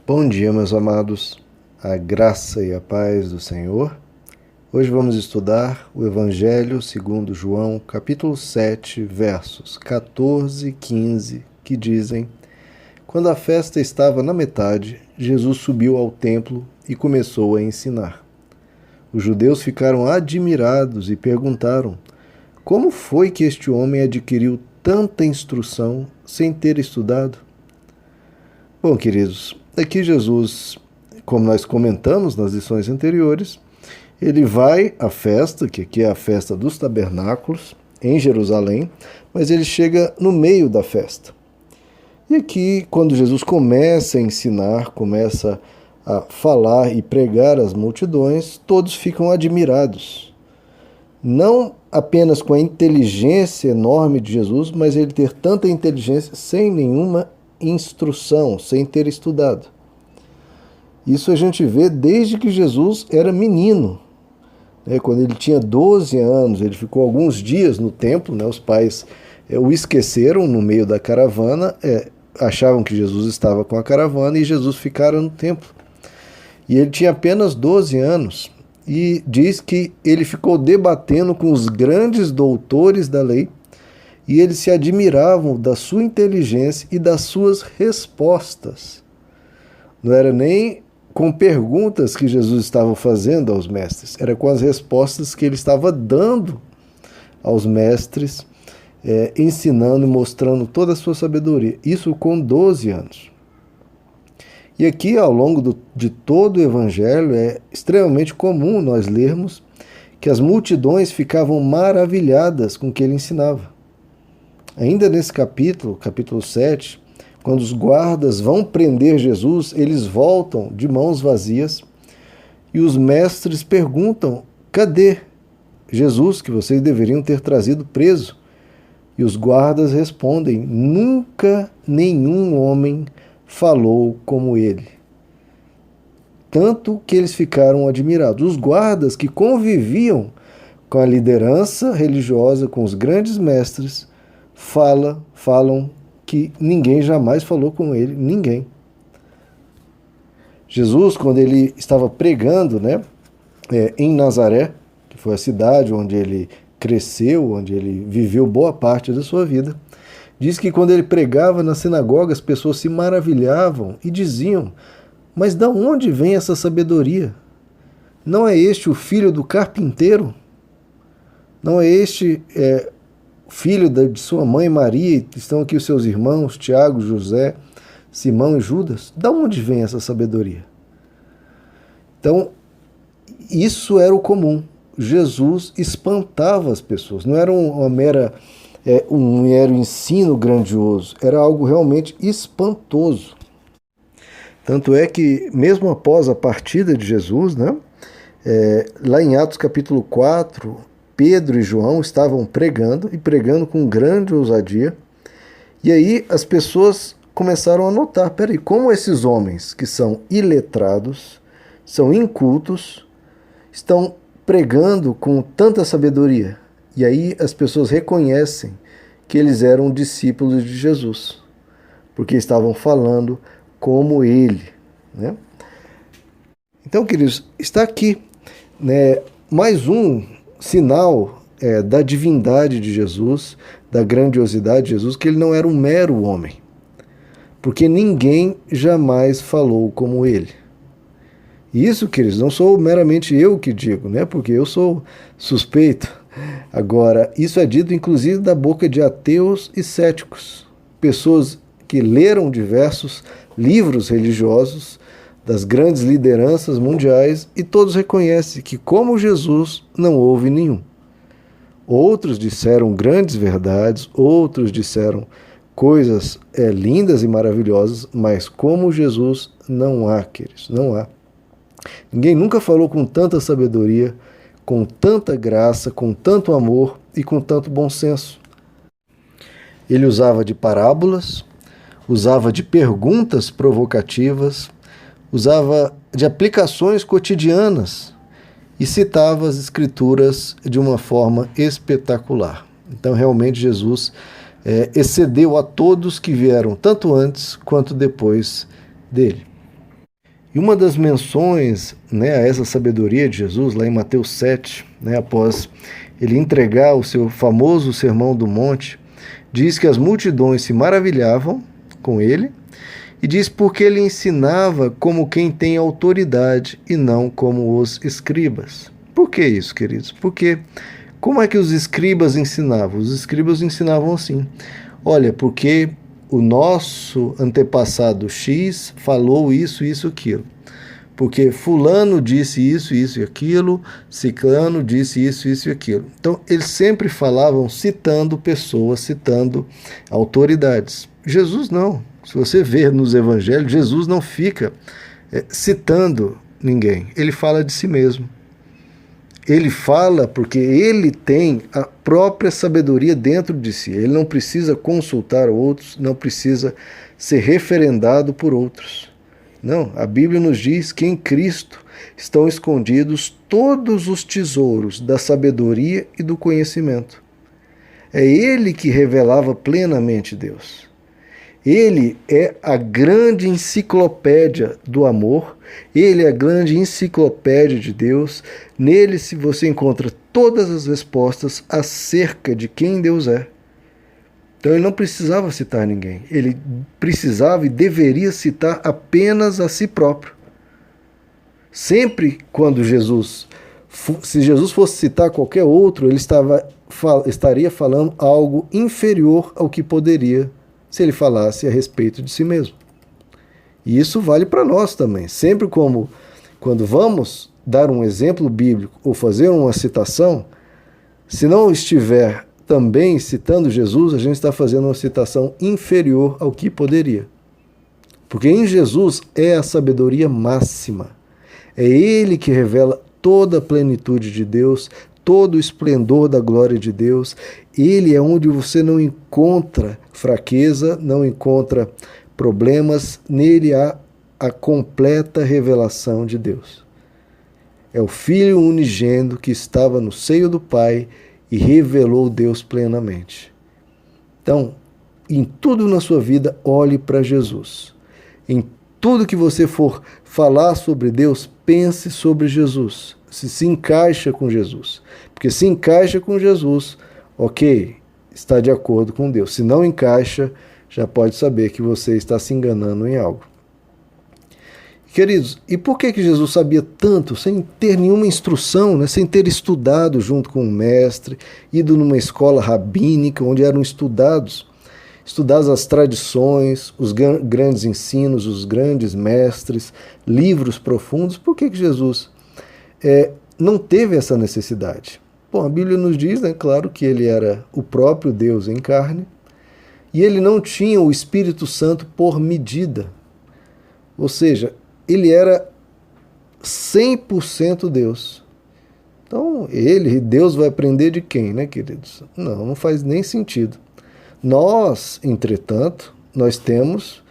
Bom dia, meus amados, a graça e a paz do Senhor. Hoje vamos estudar o Evangelho segundo João, capítulo 7, versos 14 e 15, que dizem: Quando a festa estava na metade, Jesus subiu ao templo e começou a ensinar. Os judeus ficaram admirados e perguntaram: Como foi que este homem adquiriu tanta instrução sem ter estudado? Bom, queridos, aqui Jesus, como nós comentamos nas lições anteriores, ele vai à festa, que aqui é a festa dos tabernáculos, em Jerusalém, mas ele chega no meio da festa. E aqui, quando Jesus começa a ensinar, começa a falar e pregar às multidões, todos ficam admirados. Não apenas com a inteligência enorme de Jesus, mas ele ter tanta inteligência sem nenhuma instrução, sem ter estudado. Isso a gente vê desde que Jesus era menino. Quando ele tinha 12 anos, ele ficou alguns dias no templo, os pais o esqueceram no meio da caravana, achavam que Jesus estava com a caravana e Jesus ficara no templo. E ele tinha apenas 12 anos e diz que ele ficou debatendo com os grandes doutores da lei e eles se admiravam da sua inteligência e das suas respostas. Não era nem com perguntas que Jesus estava fazendo aos mestres, era com as respostas que ele estava dando aos mestres, ensinando e mostrando toda a sua sabedoria. Isso com 12 anos. E aqui, ao longo de todo o Evangelho, é extremamente comum nós lermos que as multidões ficavam maravilhadas com o que ele ensinava. Ainda nesse capítulo 7, quando os guardas vão prender Jesus, eles voltam de mãos vazias e os mestres perguntam: cadê Jesus que vocês deveriam ter trazido preso? E os guardas respondem: nunca nenhum homem falou como ele. Tanto que eles ficaram admirados. Os guardas que conviviam com a liderança religiosa, com os grandes mestres, falam que ninguém jamais falou com ele, ninguém. Jesus, quando ele estava pregando, em Nazaré, que foi a cidade onde ele cresceu, onde ele viveu boa parte da sua vida, diz que quando ele pregava na sinagoga, as pessoas se maravilhavam e diziam: mas de onde vem essa sabedoria? Não é este o filho do carpinteiro? Não é este filho de sua mãe Maria? Estão aqui os seus irmãos, Tiago, José, Simão e Judas? De onde vem essa sabedoria? Então, isso era o comum. Jesus espantava as pessoas. Não era um mero ensino grandioso, era algo realmente espantoso. Tanto é que, mesmo após a partida de Jesus, lá em Atos capítulo 4, Pedro e João estavam pregando, e pregando com grande ousadia, e aí as pessoas começaram a notar: peraí, como esses homens que são iletrados, são incultos, estão pregando com tanta sabedoria? E aí as pessoas reconhecem que eles eram discípulos de Jesus, porque estavam falando como ele. Então, queridos, está aqui mais um sinal da divindade de Jesus, da grandiosidade de Jesus, que ele não era um mero homem, porque ninguém jamais falou como ele. E isso, queridos, não sou meramente eu que digo, porque eu sou suspeito. Agora, isso é dito inclusive da boca de ateus e céticos, pessoas que leram diversos livros religiosos das grandes lideranças mundiais, e todos reconhecem que, como Jesus, não houve nenhum. Outros disseram grandes verdades, outros disseram coisas lindas e maravilhosas, mas como Jesus não há, queridos, não há. Ninguém nunca falou com tanta sabedoria, com tanta graça, com tanto amor e com tanto bom senso. Ele usava de parábolas, usava de perguntas provocativas, usava de aplicações cotidianas e citava as Escrituras de uma forma espetacular. Então, realmente, Jesus excedeu a todos que vieram tanto antes quanto depois dele. E uma das menções, né, a essa sabedoria de Jesus, lá em Mateus 7, né, após ele entregar o seu famoso Sermão do Monte, diz que as multidões se maravilhavam com ele, e diz porque ele ensinava como quem tem autoridade e não como os escribas. Por que isso, queridos? Porque como é que os escribas ensinavam? Os escribas ensinavam assim: olha, porque o nosso antepassado X falou isso, isso, aquilo. Porque fulano disse isso, isso e aquilo, ciclano disse isso, isso e aquilo. Então, eles sempre falavam citando pessoas, citando autoridades. Jesus não. Se você ver nos evangelhos, Jesus não fica citando ninguém. Ele fala de si mesmo. Ele fala porque ele tem a própria sabedoria dentro de si. Ele não precisa consultar outros, não precisa ser referendado por outros. Não, a Bíblia nos diz que em Cristo estão escondidos todos os tesouros da sabedoria e do conhecimento. É Ele que revelava plenamente Deus. Ele é a grande enciclopédia do amor, ele é a grande enciclopédia de Deus. Nele você encontra todas as respostas acerca de quem Deus é. Então ele não precisava citar ninguém, ele precisava e deveria citar apenas a si próprio. Sempre quando se Jesus fosse citar qualquer outro, ele estaria falando algo inferior ao que poderia se ele falasse a respeito de si mesmo. E isso vale para nós também. Sempre quando vamos dar um exemplo bíblico ou fazer uma citação, se não estiver também citando Jesus, a gente está fazendo uma citação inferior ao que poderia. Porque em Jesus é a sabedoria máxima. É Ele que revela toda a plenitude de Deus, todo o esplendor da glória de Deus. Ele é onde você não encontra fraqueza, não encontra problemas. Nele há a completa revelação de Deus. É o Filho unigênito que estava no seio do Pai e revelou Deus plenamente. Então, em tudo na sua vida, olhe para Jesus. Em tudo que você for falar sobre Deus, pense sobre Jesus. Se encaixa com Jesus. Porque se encaixa com Jesus, ok, está de acordo com Deus. Se não encaixa, já pode saber que você está se enganando em algo. Queridos, e por que Jesus sabia tanto sem ter nenhuma instrução, né? Sem ter estudado junto com um mestre, ido numa escola rabínica onde eram estudadas as tradições, os grandes ensinos, os grandes mestres, livros profundos? Por que Jesus não teve essa necessidade? Bom, a Bíblia nos diz, né, claro, que ele era o próprio Deus em carne e ele não tinha o Espírito Santo por medida. Ou seja, ele era 100% Deus. Então, Deus vai aprender de quem, né, queridos? Não faz nem sentido. Nós, entretanto, nós temos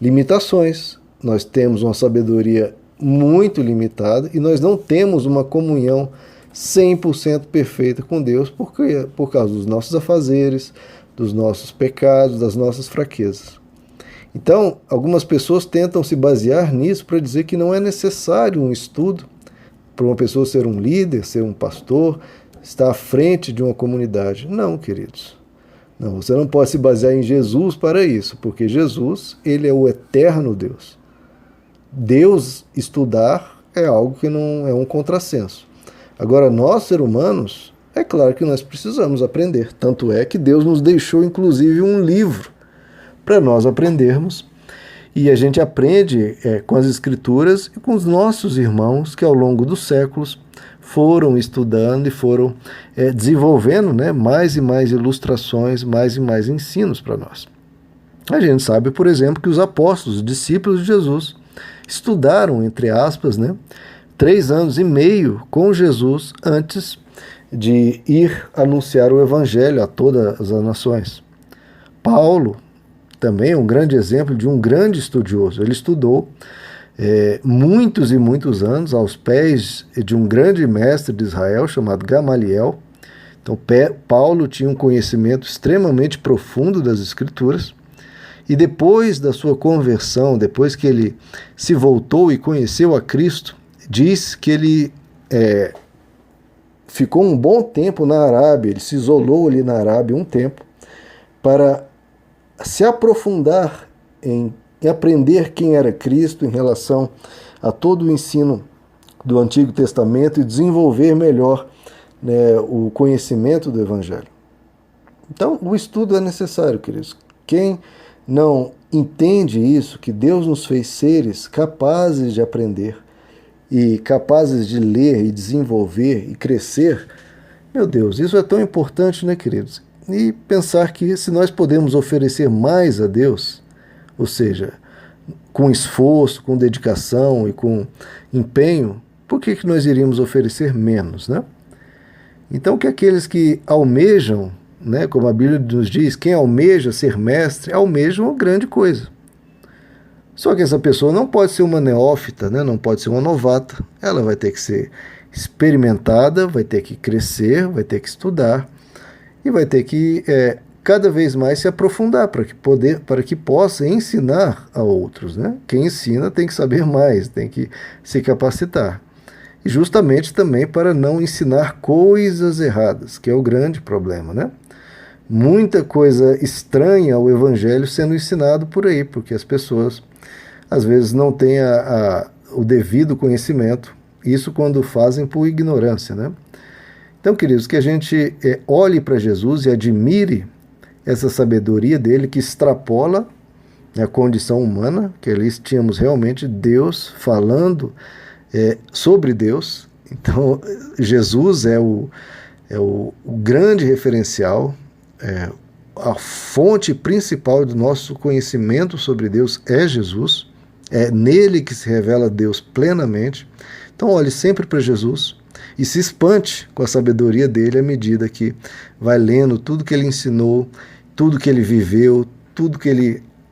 limitações. Nós temos uma sabedoria muito limitada e nós não temos uma comunhão 100% perfeita com Deus por causa dos nossos afazeres, dos nossos pecados, das nossas fraquezas. Então, algumas pessoas tentam se basear nisso para dizer que não é necessário um estudo para uma pessoa ser um líder, ser um pastor, estar à frente de uma comunidade. Não, queridos. Não, você não pode se basear em Jesus para isso, porque Jesus, ele é o eterno Deus. Deus estudar é algo que não é um contrassenso. Agora, nós, seres humanos, é claro que nós precisamos aprender. Tanto é que Deus nos deixou, inclusive, um livro para nós aprendermos. E a gente aprende com as Escrituras e com os nossos irmãos que, ao longo dos séculos, foram estudando e foram desenvolvendo, né, mais e mais ilustrações, mais e mais ensinos para nós. A gente sabe, por exemplo, que os apóstolos, os discípulos de Jesus, estudaram, entre aspas, né, 3 anos e meio com Jesus antes de ir anunciar o Evangelho a todas as nações. Paulo também é um grande exemplo de um grande estudioso. Ele estudou muitos e muitos anos aos pés de um grande mestre de Israel chamado Gamaliel. Então, Paulo tinha um conhecimento extremamente profundo das Escrituras E depois da sua conversão, depois que ele se voltou e conheceu a Cristo, diz que ele ficou um bom tempo na Arábia, ele se isolou ali na Arábia um tempo, para se aprofundar em aprender quem era Cristo em relação a todo o ensino do Antigo Testamento e desenvolver melhor, né, o conhecimento do Evangelho. Então, o estudo é necessário, queridos. Quem não entende isso, que Deus nos fez seres capazes de aprender e capazes de ler e desenvolver e crescer, meu Deus, isso é tão importante, né, queridos? E pensar que se nós podemos oferecer mais a Deus, ou seja, com esforço, com dedicação e com empenho, por que nós iríamos oferecer menos, né? Então, que aqueles que almejam, né, como a Bíblia nos diz, quem almeja ser mestre, almeja uma grande coisa. Só que essa pessoa não pode ser uma neófita, né, não pode ser uma novata, ela vai ter que ser experimentada, vai ter que crescer, vai ter que estudar e vai ter que cada vez mais se aprofundar para que possa ensinar a outros, né? Quem ensina tem que saber mais, tem que se capacitar. E justamente também para não ensinar coisas erradas, que é o grande problema, né? Muita coisa estranha ao Evangelho sendo ensinado por aí, porque as pessoas às vezes não têm o devido conhecimento, isso quando fazem por ignorância, né? Então, queridos, que a gente olhe para Jesus e admire essa sabedoria dele que extrapola a condição humana, que ali tínhamos realmente Deus falando sobre Deus. Então, Jesus é o grande referencial, a fonte principal do nosso conhecimento sobre Deus é Jesus, é nele que se revela Deus plenamente. Então, olhe sempre para Jesus e se espante com a sabedoria dele à medida que vai lendo tudo que ele ensinou, tudo que ele viveu,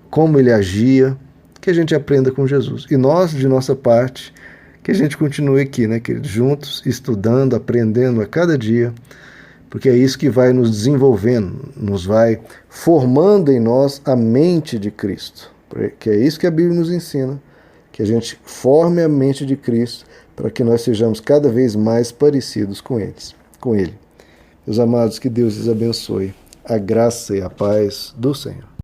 como ele agia, que a gente aprenda com Jesus. E nós, de nossa parte, que a gente continue aqui, né, queridos, juntos, estudando, aprendendo a cada dia, porque é isso que vai nos desenvolvendo, nos vai formando em nós a mente de Cristo, que é isso que a Bíblia nos ensina, que a gente forme a mente de Cristo para que nós sejamos cada vez mais parecidos com Ele. Meus amados, que Deus os abençoe. A graça e a paz do Senhor.